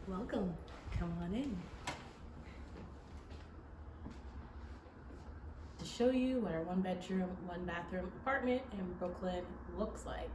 Welcome. Come on in. To show you what our 1-bedroom, 1-bathroom apartment in Brooklyn looks like.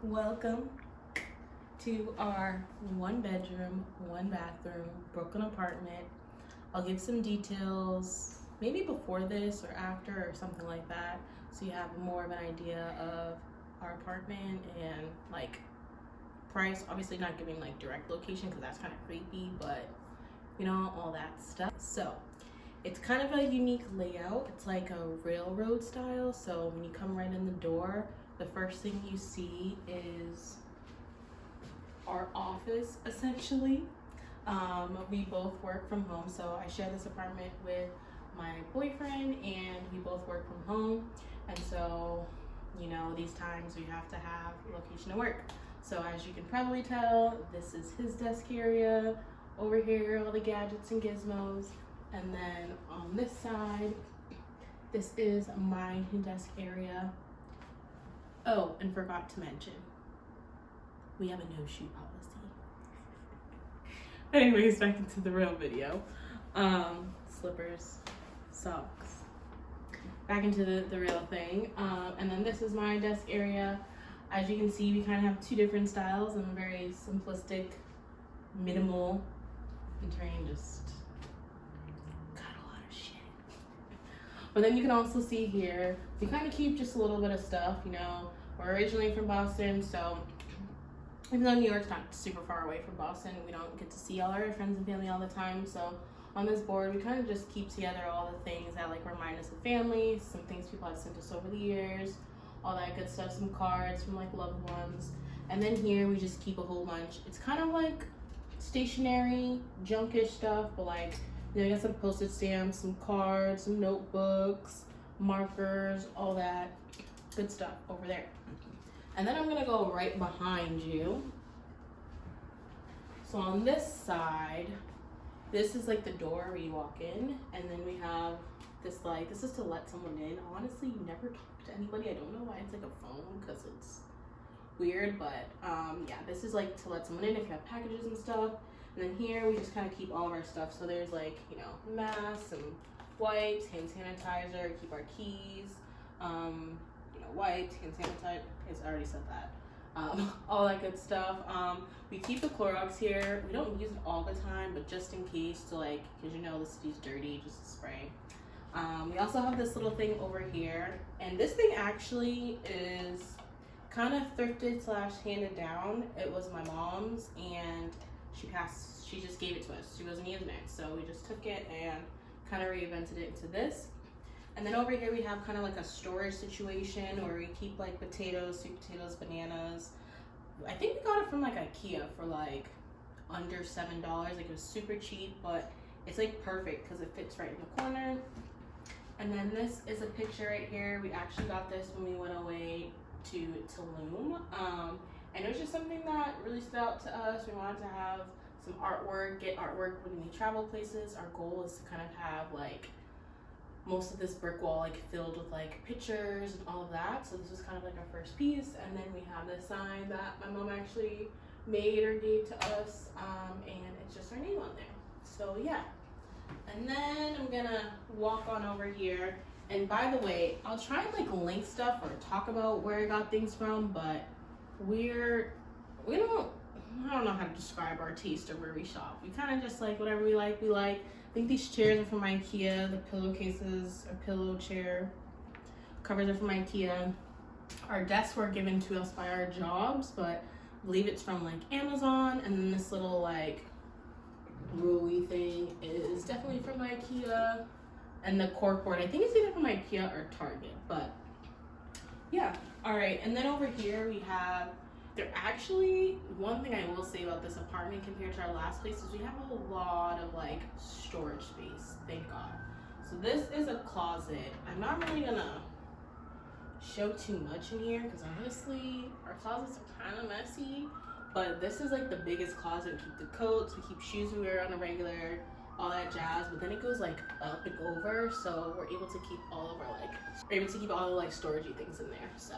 Welcome to our 1-bedroom, 1-bathroom Brooklyn apartment. I'll give some details, maybe before this or after or something like that, so you have more of an idea of our apartment and like price. Obviously not giving like direct location because that's kind of creepy, but you know, all that stuff. So it's kind of a unique layout. It's like a railroad style, so when you come right in the door, the first thing you see is our office, essentially. We both work from home, so I share this apartment with my boyfriend and we both work from home. And so, you know, these times we have to have location to work. So as you can probably tell, this is his desk area. Over here, all the gadgets and gizmos. And then on this side, this is my desk area. Oh, and forgot to mention, we have a no shoe policy. Anyways, back into the real video. Slippers, socks. Back into the real thing. And then this is my desk area. As you can see, we kind of have two different styles. I'm very simplistic, minimal, and trying just got a lot of shit. But then you can also see here, we kind of keep just a little bit of stuff, you know. We're originally from Boston, so even though New York's not super far away from Boston, we don't get to see all our friends and family all the time. So on this board, we kind of just keep together all the things that like remind us of family, some things people have sent us over the years, all that good stuff, some cards from like loved ones. And then here we just keep a whole bunch. It's kind of like stationery, junkish stuff, but like, you know, you got some postage stamps, some cards, some notebooks, markers, all that good stuff over there. And then I'm gonna go right behind you. So on this side, this is like the door where you walk in, and then we have this like, this is to let someone in. Honestly, you never talk to anybody. I don't know why it's like a phone, because it's weird, but yeah, this is like to let someone in if you have packages and stuff. And then here we just kind of keep all of our stuff. So there's like, you know, masks and wipes, hand sanitizer, keep our keys, you know, wipes, hand sanitizer. I already said that. All that good stuff. We keep the Clorox here. We don't use it all the time, but just in case, to like, because you know the city's dirty, just to spray. We also have this little thing over here, and this thing actually is kind of thrifted / handed down. It was my mom's, and she just gave it to us. She wasn't using it, so we just took it and kind of reinvented it into this. And then over here we have kind of like a storage situation where we keep like potatoes, sweet potatoes, bananas. I think we got it from like IKEA for like under $7. Like it was super cheap, but it's like perfect because it fits right in the corner. And then this is a picture right here. We actually got this when we went away to Tulum. And it was just something that really stood out to us. We wanted to have some artwork, get artwork when we travel places. Our goal is to kind of have like most of this brick wall like filled with like pictures and all of that. So this was kind of like our first piece. And then we have this sign that my mom actually made or gave to us, and it's just our name on there. So yeah, And then I'm gonna walk on over here. And by the way, I'll try and like link stuff or talk about where I got things from, but we don't, I don't know how to describe our taste or where we shop. We kind of just like whatever we like, we like. I think these chairs are from IKEA. The pillowcases, a pillow chair, covers are from IKEA. Our desks were given to us by our jobs, but I believe it's from like Amazon. And then this little like ruly thing is definitely from IKEA. And the corkboard, I think it's either from IKEA or Target, but yeah. All right, and then over here we have, one thing I will say about this apartment compared to our last place is we have a lot of like storage space, thank God. So this is a closet. I'm not really gonna show too much in here because honestly, our closets are kind of messy, but this is like the biggest closet. We keep the coats, we keep shoes we wear on a regular, all that jazz, but then it goes like up and over, so we're able to keep all of our all the like storagey things in there. So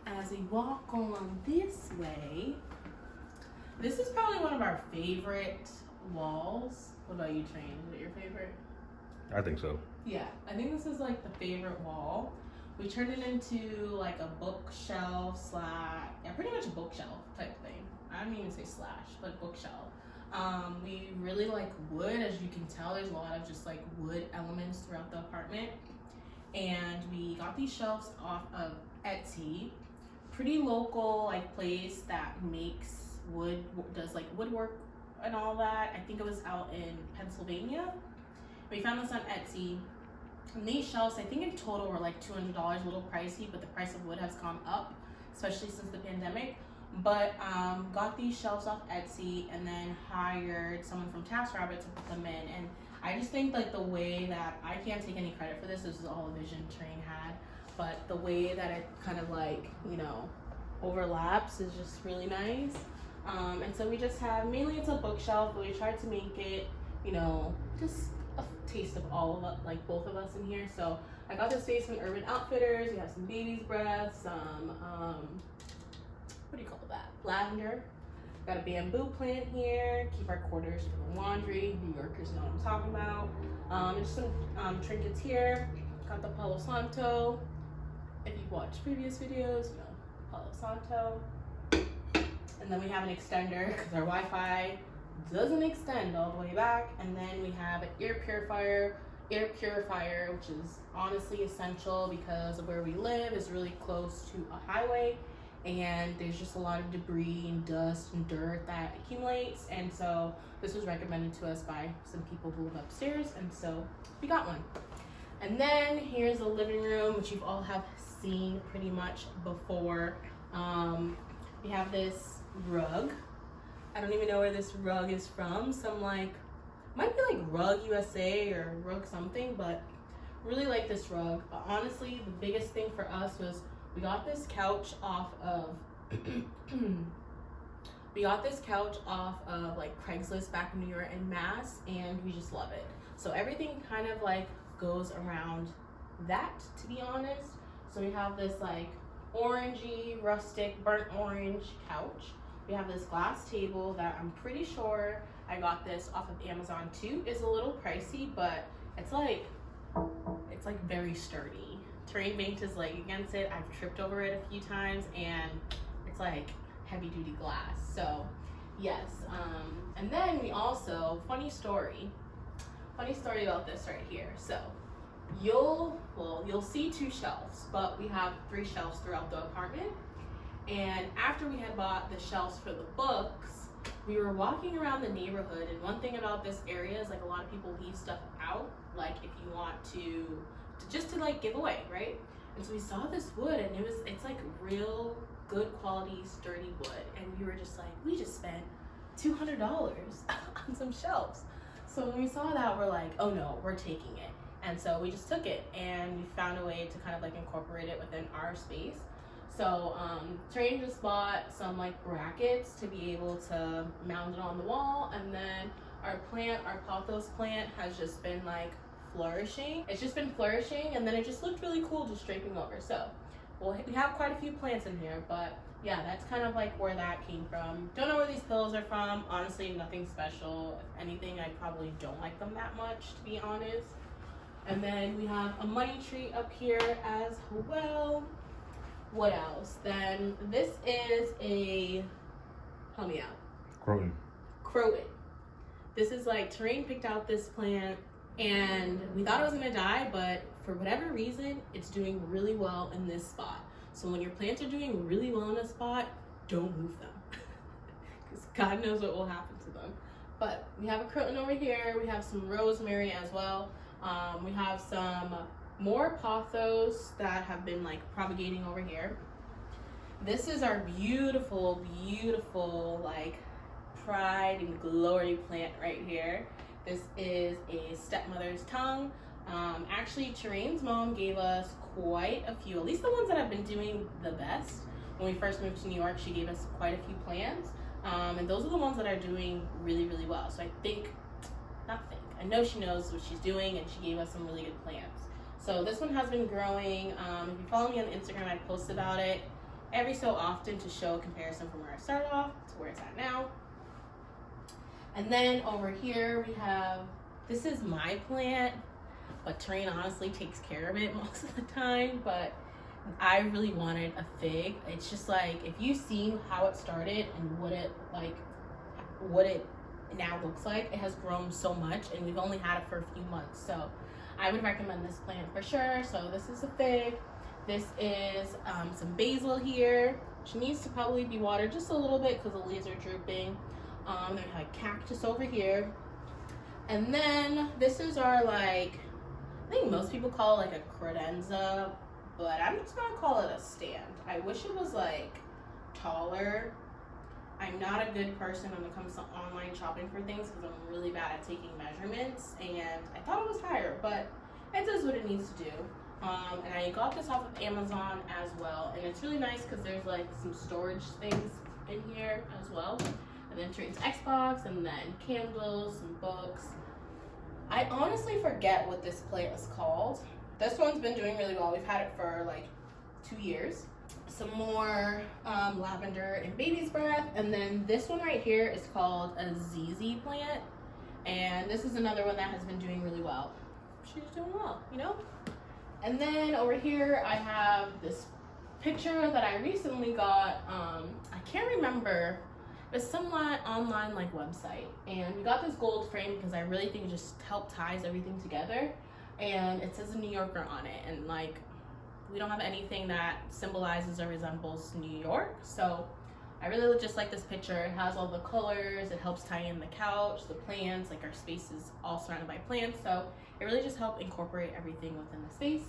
as we walk on this way, this is probably one of our favorite walls. What about you, Train? Is it your favorite? I think so. Yeah, I think this is like the favorite wall. We turned it into like a bookshelf pretty much a bookshelf type thing. I don't even say slash, but bookshelf. We really like wood. As you can tell, there's a lot of just like wood elements throughout the apartment. And we got these shelves off of Etsy. Pretty local like place that makes wood, does like woodwork and all that. I think it was out in Pennsylvania. We found this on Etsy. And these shelves, I think in total were like $200, a little pricey, but the price of wood has gone up, especially since the pandemic. But got these shelves off Etsy and then hired someone from TaskRabbit to put them in. And I just think like the way that, I can't take any credit for this is all a vision Train had, but the way that it kind of like, you know, overlaps is just really nice. And so we just have, mainly it's a bookshelf, but we tried to make it, you know, just a taste of all of us, like both of us in here. So I got this space from Urban Outfitters. We have some baby's breath, some what do you call that? Lavender. Got a bamboo plant here. Keep our quarters for the laundry. New Yorkers know what I'm talking about. And just some trinkets here. Got the Palo Santo. If you've watched previous videos, you know Palo Santo. And then we have an extender because our Wi-Fi doesn't extend all the way back. And then we have an air purifier, which is honestly essential because of where we live. Is really close to a highway, and there's just a lot of debris and dust and dirt that accumulates. And so this was recommended to us by some people who live upstairs, and so we got one. And then here's the living room, which you all have seen pretty much before. We have this rug. I don't even know where this rug is from. Some like, might be like Rug USA or Rug something, but really like this rug. But honestly, the biggest thing for us was we got this couch off of like Craigslist back in New York and Mass, and we just love it. So everything kind of like goes around that, to be honest. So we have this like orangey, rustic, burnt orange couch. We have this glass table that I'm pretty sure I got this off of Amazon too. It's a little pricey, but it's like very sturdy. Terrain banked his leg against it. I've tripped over it a few times, and it's like heavy duty glass. So yes, and then we also, funny story about this right here. So you'll see 2 shelves, but we have 3 shelves throughout the apartment. And after we had bought the shelves for the books, we were walking around the neighborhood, and one thing about this area is like a lot of people leave stuff out, like if you want to just to like give away, right? And so we saw this wood, and it's like real good quality sturdy wood, and we were just like, we just spent $200 on some shelves. So when we saw that, we're like, oh no, we're taking it. And so we just took it, and we found a way to kind of like incorporate it within our space. So Train just bought some like brackets to be able to mount it on the wall, and then our pothos plant has just been like flourishing. It's just been flourishing, and then it just looked really cool just draping over. So we have quite a few plants in here, but yeah, that's kind of like where that came from. Don't know where these pillows are from. Honestly, nothing special. If anything, I probably don't like them that much, to be honest. And then we have a money tree up here as well. What else? Then this is a, help me out. Croton. This is like Terrain picked out this plant and we thought it was gonna die, but for whatever reason, it's doing really well in this spot. So when your plants are doing really well in a spot, don't move them. Because God knows what will happen to them. But we have a croton over here. We have some rosemary as well. We have some more pothos that have been like propagating over here. This is our beautiful, beautiful like pride and glory plant right here. This is a stepmother's tongue. Actually, Terrain's mom gave us quite a few, at least the ones that have been doing the best. When we first moved to New York, she gave us quite a few plants. And those are the ones that are doing really, really well. So I know she knows what she's doing and she gave us some really good plants. So this one has been growing. If you follow me on Instagram, I post about it every so often to show a comparison from where I started off to where it's at now. And then over here we have, this is my plant, but Terrain honestly takes care of it most of the time, but I really wanted a fig. It's just like, if you see how it started and what it now looks like, it has grown so much and we've only had it for a few months. So I would recommend this plant for sure. So this is a fig. This is some basil here. She needs to probably be watered just a little bit because the leaves are drooping. Then we have a cactus over here. And then this is our like, I think most people call it like a credenza, but I'm just gonna call it a stand. I wish it was like taller. I'm not a good person when it comes to online shopping for things because I'm really bad at taking measurements, and I thought it was higher, but it does what it needs to do. And I got this off of Amazon as well, and it's really nice because there's like some storage things in here as well. And then Terrain's Xbox, and then candles, some books. I honestly forget what this plant is called. This one's been doing really well. We've had it for like 2 years. Some more lavender and baby's breath. And then this one right here is called a ZZ plant. And this is another one that has been doing really well. She's doing well, you know? And then over here I have this picture that I recently got. I can't remember. It's some online like website, and we got this gold frame because I really think it just helped ties everything together. And it says a New Yorker on it, and like we don't have anything that symbolizes or resembles New York, so I really just like this picture. It has all the colors, it helps tie in the couch, the plants, like our space is all surrounded by plants, so it really just helped incorporate everything within the space.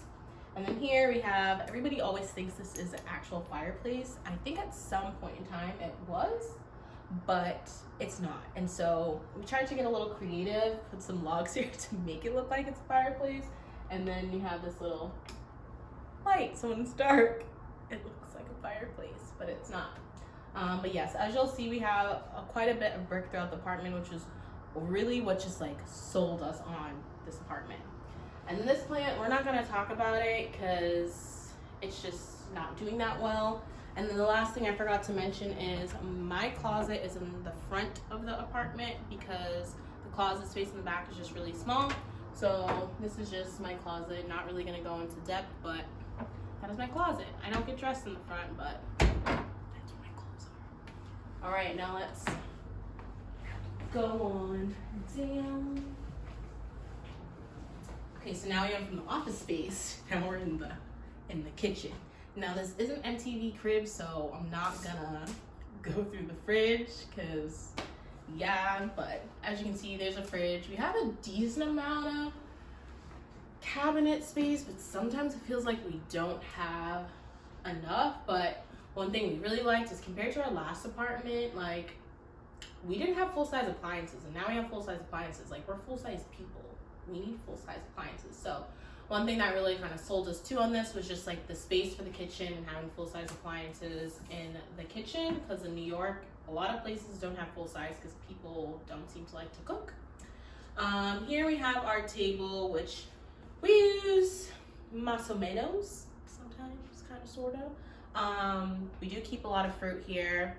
And then here we have, everybody always thinks this is an actual fireplace. I think at some point in time it was, but it's not. And so we tried to get a little creative, put some logs here to make it look like it's a fireplace. And then you have this little light, so when it's dark, it looks like a fireplace, but it's not. But yes, as you'll see, we have quite a bit of brick throughout the apartment, which is really what just like sold us on this apartment. And then this plant, we're not gonna talk about it because it's just not doing that well. And then the last thing I forgot to mention is my closet is in the front of the apartment because the closet space in the back is just really small. So this is just my closet, not really gonna go into depth, but that is my closet. I don't get dressed in the front, but that's where my clothes are. All right, now let's go on down. Okay, so now we went from the office space, now we're in the kitchen. Now this is an MTV crib, so I'm not gonna go through the fridge because yeah, but as you can see, there's a fridge. We have a decent amount of cabinet space, but sometimes it feels like we don't have enough. But one thing we really liked is compared to our last apartment, like we didn't have full-size appliances, and now we have full-size appliances. Like we're full-size people. We need full-size appliances. So one thing that really kind of sold us too on this was just like the space for the kitchen and having full-size appliances in the kitchen, because in New York, a lot of places don't have full-size because people don't seem to like to cook. Here we have our table, which we use más o menos, sometimes, kind of, sort of. We do keep a lot of fruit here.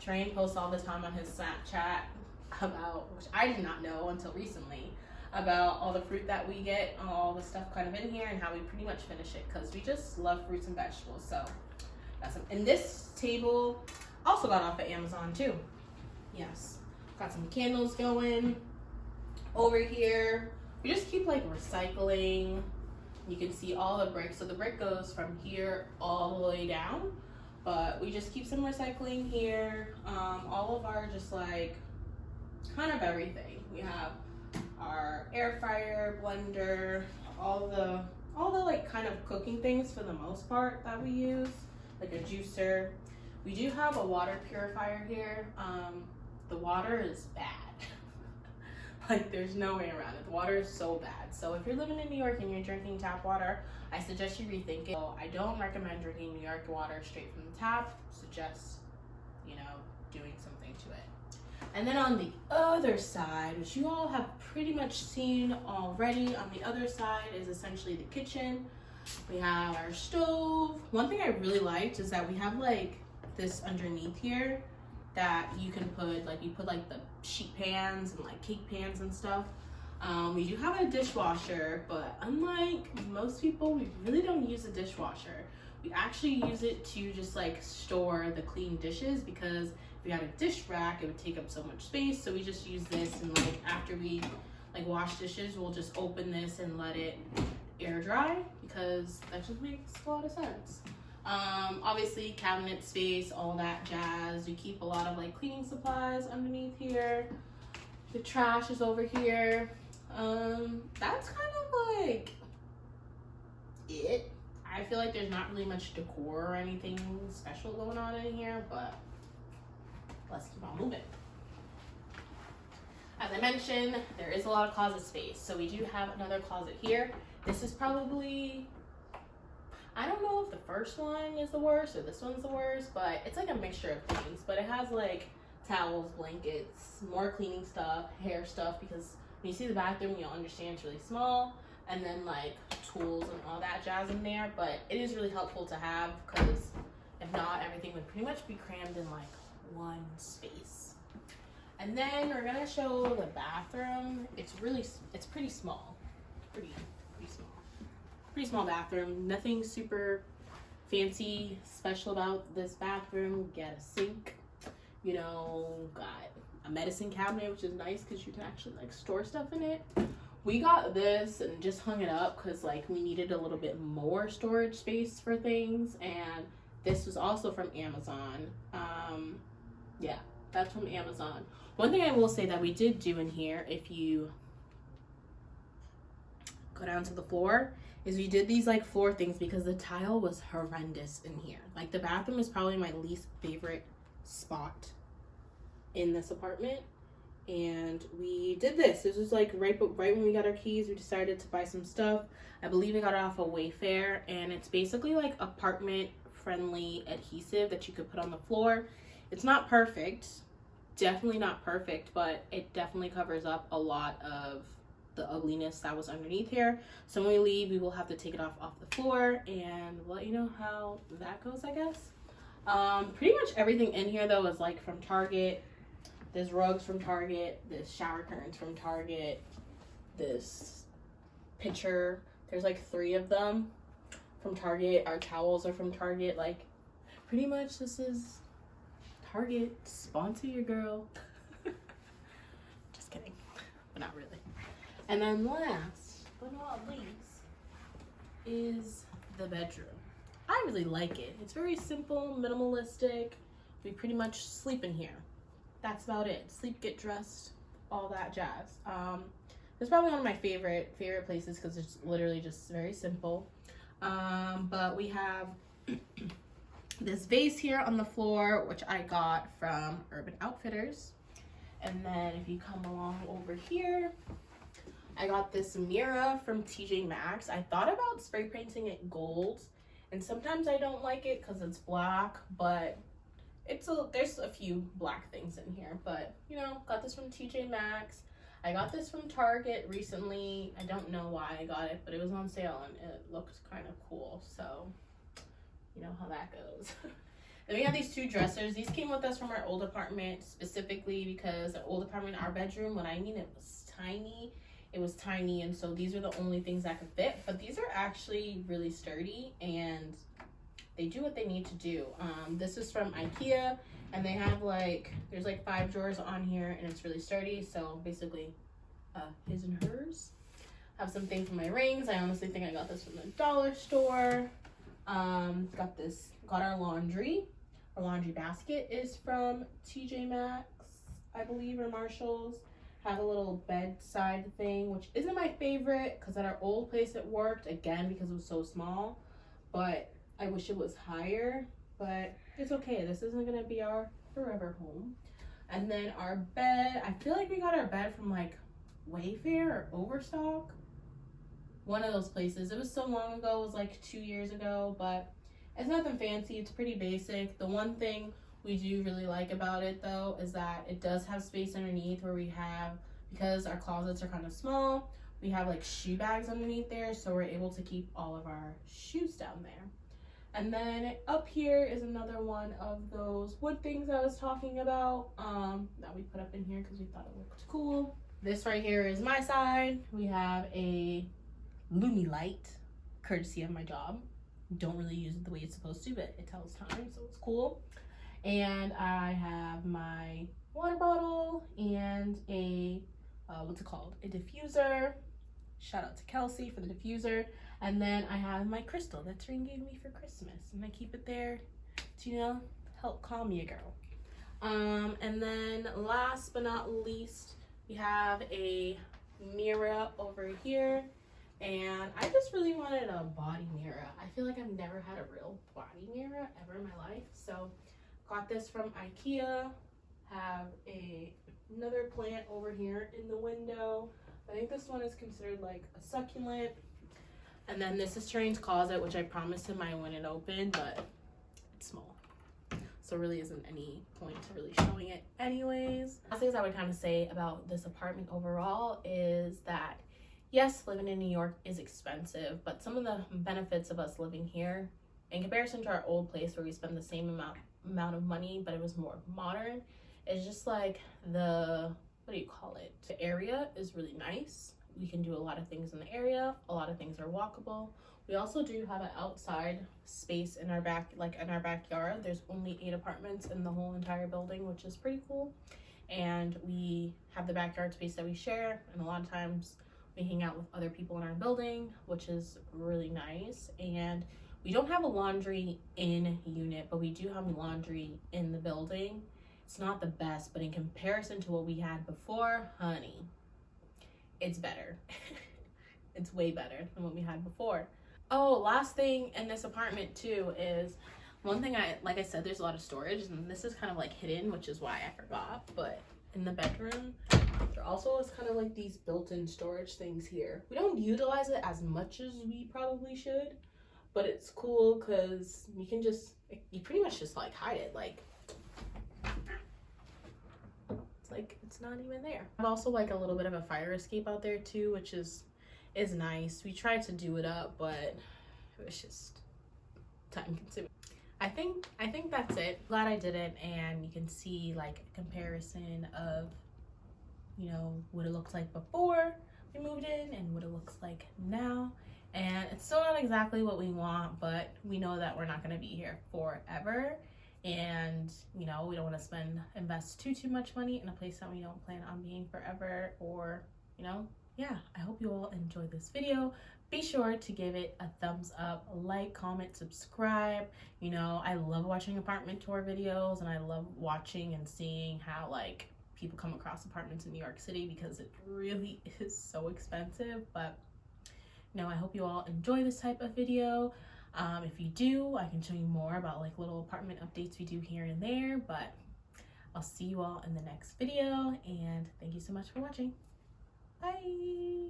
Train posts all the time on his Snapchat about, which I did not know until recently, about all the fruit that we get, all the stuff kind of in here, and how we pretty much finish it because we just love fruits and vegetables. So that's some. And this table also got off at Amazon too. Yes, got some candles going over here. We just keep like recycling. You can see all the bricks. So the brick goes from here all the way down, but we just keep some recycling here. All of our just like kind of everything. We have our air fryer, blender, all the like kind of cooking things for the most part that we use, like a juicer. We do have a water purifier here. The water is bad. Like there's no way around it. The water is so bad. So if you're living in New York and you're drinking tap water, I suggest you rethink it. So I don't recommend drinking New York water straight from the tap. Suggest, you know, doing something to it. And then on the other side, which you all have pretty much seen already, on the other side is essentially the kitchen. We have our stove. One thing I really liked is that we have like this underneath here that you can put, like you put like the sheet pans and like cake pans and stuff. We do have a dishwasher, but unlike most people, we really don't use a dishwasher. We actually use it to just like store the clean dishes, because if we had a dish rack, it would take up so much space. So we just use this, and like after we like wash dishes, we'll just open this and let it air dry, because that just makes a lot of sense. Obviously cabinet space, all that jazz. We keep a lot of like cleaning supplies underneath here. The trash is over here. That's kind of like it. I feel like there's not really much decor or anything special going on in here, but let's keep on moving. As I mentioned, there is a lot of closet space. So we do have another closet here. This is probably, I don't know if the first one is the worst or this one's the worst, but it's like a mixture of things. But it has like towels, blankets, more cleaning stuff, hair stuff, because when you see the bathroom, you'll understand it's really small. And then like tools and all that jazz in there. But it is really helpful to have, because if not, everything would pretty much be crammed in like one space. And then we're gonna show the bathroom. It's pretty small. Pretty small bathroom. Nothing super fancy, special about this bathroom. Get a sink, you know, got a medicine cabinet, which is nice because you can actually like store stuff in it. We got this and just hung it up because like we needed a little bit more storage space for things, and this was also from Amazon. Yeah, that's from Amazon. One thing I will say that we did do in here, if you go down to the floor, is we did these like floor things because the tile was horrendous in here. Like the bathroom is probably my least favorite spot in this apartment. And we did this. This was like right when we got our keys, we decided to buy some stuff. I believe we got it off of Wayfair, and it's basically like apartment friendly adhesive that you could put on the floor. It's not perfect, definitely not perfect, but it definitely covers up a lot of the ugliness that was underneath here. So when we leave, we will have to take it off the floor, and we'll let you know how that goes, I guess. Pretty much everything in here though is like from Target. There's rugs from Target, there's shower curtains from Target, this pitcher, there's like 3 of them from Target. Our towels are from Target. Like pretty much this is Target. Sponsor your girl. Just kidding, but not really. And then last but not least is the bedroom. I really like it. It's very simple, minimalistic. We pretty much sleep in here. That's about it. Sleep, get dressed, all that jazz. It's probably one of my favorite places because it's literally just very simple. But we have this vase here on the floor, which I got from Urban Outfitters. And then if you come along over here, I got this mirror from TJ Maxx. I thought about spray painting it gold, and sometimes I don't like it because it's black, but there's a few black things in here. But you know, got this from TJ Maxx. I got this from Target recently. I don't know why I got it, but it was on sale and it looked kind of cool. So you know how that goes. Then we have these 2 dressers. These came with us from our old apartment, specifically because the old apartment, our bedroom, when I mean it was tiny, it was tiny, and so these are the only things that could fit. But these are actually really sturdy, and they do what they need to do. This is from IKEA, and they have like, there's like 5 drawers on here, and it's really sturdy. So basically, his and hers. Have something for my rings. I honestly think I got this from the dollar store. Got our laundry. Our laundry basket is from TJ Maxx, I believe, or Marshall's. Have a little bedside thing, which isn't my favorite because at our old place it worked, again, because it was so small. But I wish it was higher, but it's okay. This isn't gonna be our forever home. And then our bed, I feel like we got our bed from like Wayfair or Overstock. One of those places. It was so long ago, it was like 2 years ago, but it's nothing fancy. It's pretty basic. The one thing we do really like about it though is that it does have space underneath where we have, because our closets are kind of small, we have like shoe bags underneath there, so we're able to keep all of our shoes down there. And then up here is another one of those wood things I was talking about that we put up in here because we thought it looked cool. This right here is my side. We have a Lumi light, courtesy of my job. Don't really use it the way it's supposed to, but it tells time, so it's cool. And I have my water bottle and a what's it called, a diffuser. Shout out to Kelsey for the diffuser. And then I have my crystal that Tareen gave me for Christmas, and I keep it there to, you know, help calm you, girl. And then last but not least, we have a mirror over here. And I just really wanted a body mirror. I feel like I've never had a real body mirror ever in my life. So got this from IKEA. Have another plant over here in the window. I think this one is considered like a succulent. And then this is Tareen's closet, which I promised him I wouldn't open, but it's small. So really isn't any point to really showing it anyways. Last things I would kind of say about this apartment overall is that yes, living in New York is expensive, but some of the benefits of us living here, in comparison to our old place where we spend the same amount of money, but it was more modern, is just like the, what do you call it? The area is really nice. We can do a lot of things in the area. A lot of things are walkable. We also do have an outside space in our backyard. There's only 8 apartments in the whole entire building, which is pretty cool. And we have the backyard space that we share, and a lot of times we hang out with other people in our building, which is really nice. And we don't have a laundry in unit, but we do have laundry in the building. It's not the best, but in comparison to what we had before, honey, it's better. It's way better than what we had before. Oh, last thing in this apartment too is one thing like I said, there's a lot of storage, and this is kind of like hidden, which is why I forgot, but in the bedroom, there also is kind of like these built-in storage things here. We don't utilize it as much as we probably should, but it's cool because you can just, you pretty much just like hide it. Like, it's like, it's not even there. I have also like a little bit of a fire escape out there too, which is nice. We tried to do it up, but it was just time consuming. I think that's it. Glad I did it, and you can see like a comparison of, you know, what it looks like before we moved in and what it looks like now. And it's still not exactly what we want, but we know that we're not going to be here forever, and you know, we don't want to invest too much money in a place that we don't plan on being forever. Or, you know, yeah, I hope you all enjoyed this video. Be sure to give it a thumbs up, like, comment, subscribe. You know, I love watching apartment tour videos, and I love watching and seeing how like people come across apartments in New York City, because it really is so expensive. But you know, I hope you all enjoy this type of video. If you do, I can show you more about like little apartment updates we do here and there. But I'll see you all in the next video, and thank you so much for watching. Bye.